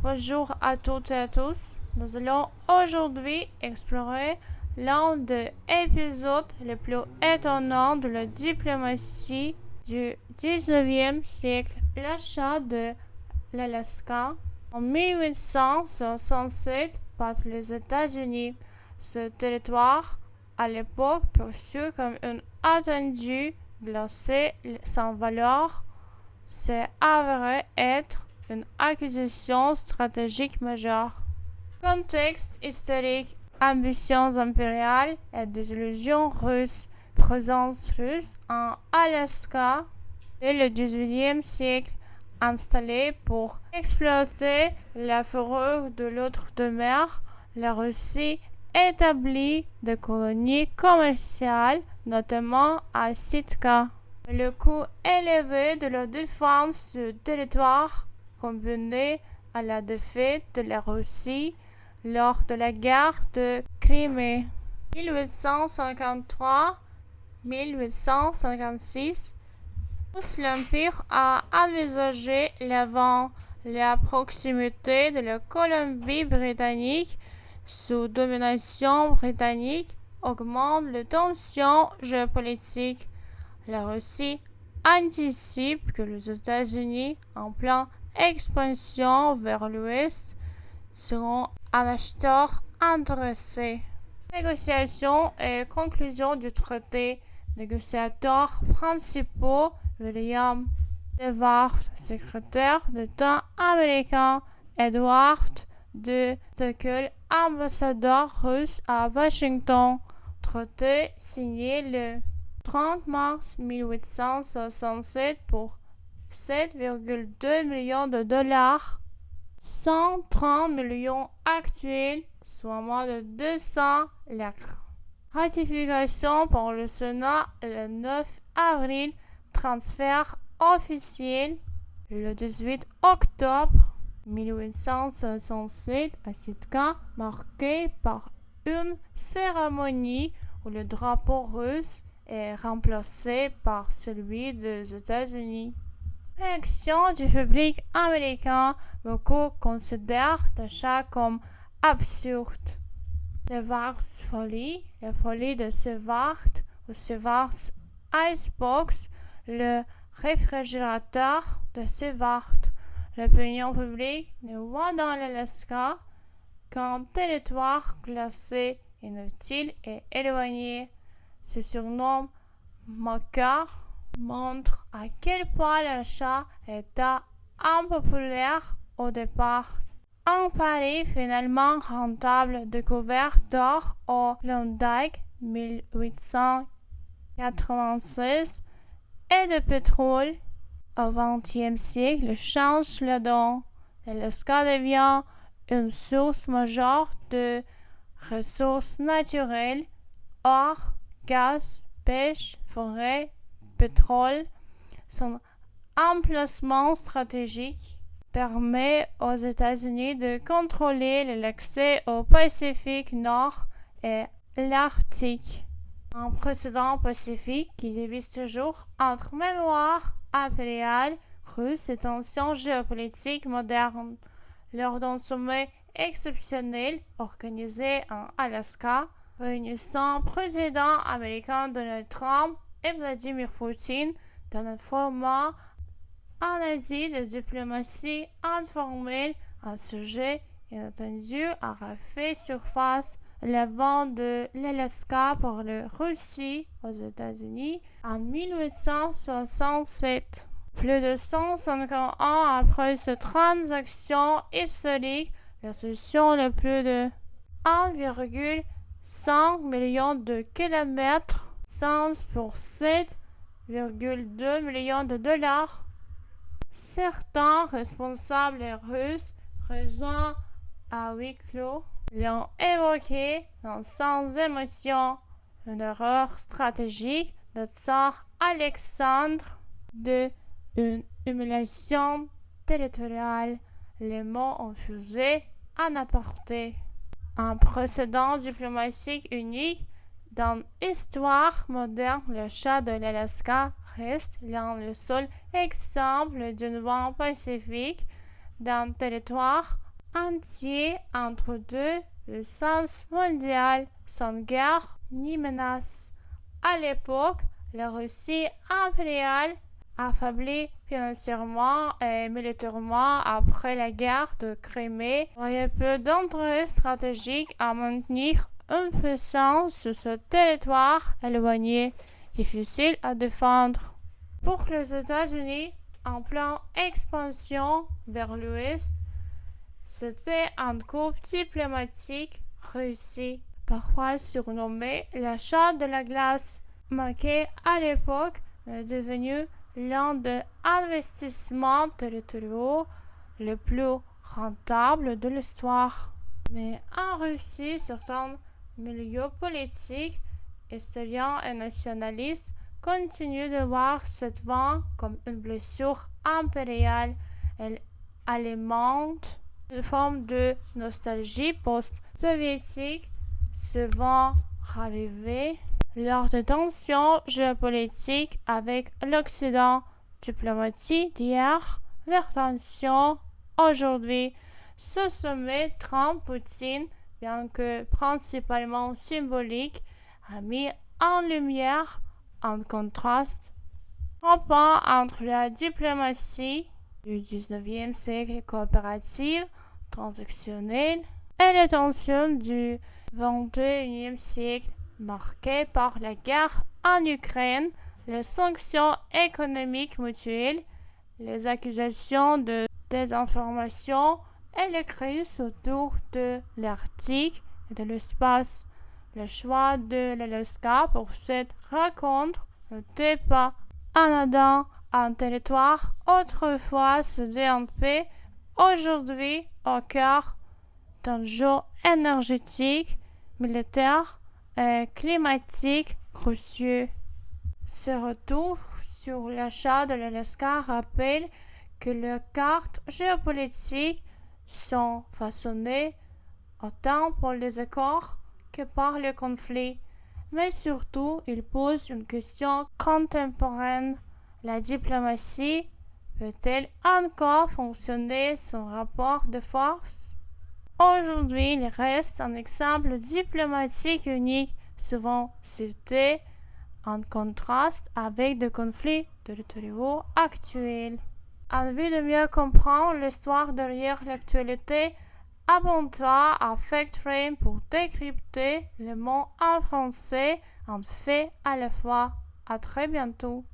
Bonjour à toutes et à tous. Nous allons aujourd'hui explorer l'un des épisodes les plus étonnants de la diplomatie du 19e siècle, l'achat de l'Alaska en 1867 par les États-Unis. Ce territoire, à l'époque perçu comme un attendu glacé sans valeur, s'est avéré être une acquisition stratégique majeure. Contexte historique, ambitions impériales et désillusions russes, présence russe en Alaska dès le XVIIIe siècle, installée pour exploiter la fourrure de l'outre-mer, la Russie établit des colonies commerciales, notamment à Sitka. Le coût élevé de la défense du territoire, combiné à la défaite de la Russie lors de la guerre de Crimée 1853-1856, pousse l'Empire à envisager la proximité de la Colombie-Britannique sous domination britannique augmente les tensions géopolitiques. La Russie anticipe que les États-Unis, en pleine expansion vers l'ouest, seront un acheteur intéressé. Négociation et conclusion du traité. Négociateurs principaux: William Seward, secrétaire d'État américain; Edward de Tocqueville, ambassadeur russe à Washington. Traité signé le 30 mars 1867 pour 7,2 millions de dollars, 130 millions actuels, soit moins de 200 lettres. Ratification par le Sénat le 9 avril, transfert officiel le 18 octobre 1867 à Sitka, marqué par une cérémonie où le drapeau russe est remplacé par celui des États-Unis. Réaction du public américain: beaucoup considèrent l'achat comme absurde. Seward's folie, la folie de Seward ou Seward's Icebox, le réfrigérateur de Seward. L'opinion publique ne voit dans l'Alaska qu'un territoire glacé, inutile et éloigné. Ce surnom moqueur montre à quel point l'achat était impopulaire au départ. Un pari finalement rentable, découverte d'or au Klondike 1896 et de pétrole au XXe siècle change la donne. L'Alaska devient une source majeure de ressources naturelles: or, gaz, pêche, forêt, pétrole. Son emplacement stratégique permet aux États-Unis de contrôler l'accès au Pacifique Nord et l'Arctique. Un précédent pacifique qui divise toujours entre mémoire impériale russe et tensions géopolitiques modernes. Lors d'un sommet exceptionnel organisé en Alaska, réunissant président américain Donald Trump et Vladimir Poutine dans un format inédit de diplomatie informelle, un sujet inattendu a refait surface: la vente de l'Alaska par la Russie aux États-Unis en 1867. Plus de 150 ans après cette transaction historique, la cession de plus de 1,5 million de kilomètres sans pour 7,2 millions de dollars. Certains responsables russes présents à huis clos l'ont évoqué sans émotion: une erreur stratégique de tsar Alexandre, de une humiliation territoriale. Les mots ont fusé en apporté. Un précédent diplomatique unique dans l'histoire moderne. L'achat de l'Alaska reste l'un des seuls exemples d'une vente pacifique d'un territoire entier entre deux puissances mondiales sans guerre ni menace. À l'époque, la Russie impériale, affaiblie financièrement et militairement après la guerre de Crimée, voyait peu d'intérêt stratégique à maintenir une puissance sur ce territoire éloigné, difficile à défendre. Pour les États-Unis, en pleine expansion vers l'ouest, c'était un coup diplomatique réussi, parfois surnommé l'achat de la glace, marqué à l'époque, mais devenu l'un des investissements territoriaux les plus rentables de l'histoire. Mais en Russie, certains milieux politiques, historiens et nationalistes continuent de voir cette vente comme une blessure impériale. Elle alimente une forme de nostalgie post-soviétique, souvent ravivée lors de tensions géopolitiques avec l'Occident. Diplomatie d'hier vers tension aujourd'hui. Ce sommet Trump-Poutine, bien que principalement symbolique, a mis en lumière un contraste frappant entre la diplomatie du XIXe siècle coopérative, transactionnelle, et les tensions du XXIe siècle marquées par la guerre en Ukraine, les sanctions économiques mutuelles, les accusations de désinformation et les crises autour de l'Arctique et de l'espace. Le choix de l'Alaska pour cette rencontre n'était pas anodin. Un territoire autrefois soudé en paix, aujourd'hui au cœur d'un jeu énergétique, militaire et climatique crucieux. Ce retour sur l'achat de l'Alaska rappelle que les cartes géopolitiques sont façonnées autant par les accords que par les conflits, mais surtout il pose une question contemporaine. La diplomatie peut-elle encore fonctionner sans rapport de force? Aujourd'hui, il reste un exemple diplomatique unique, souvent cité en contraste avec des conflits territoriaux actuels. En vue de mieux comprendre l'histoire derrière l'actualité, abonne-toi à FactFrame pour décrypter le mot en français, un fait à la fois. À très bientôt.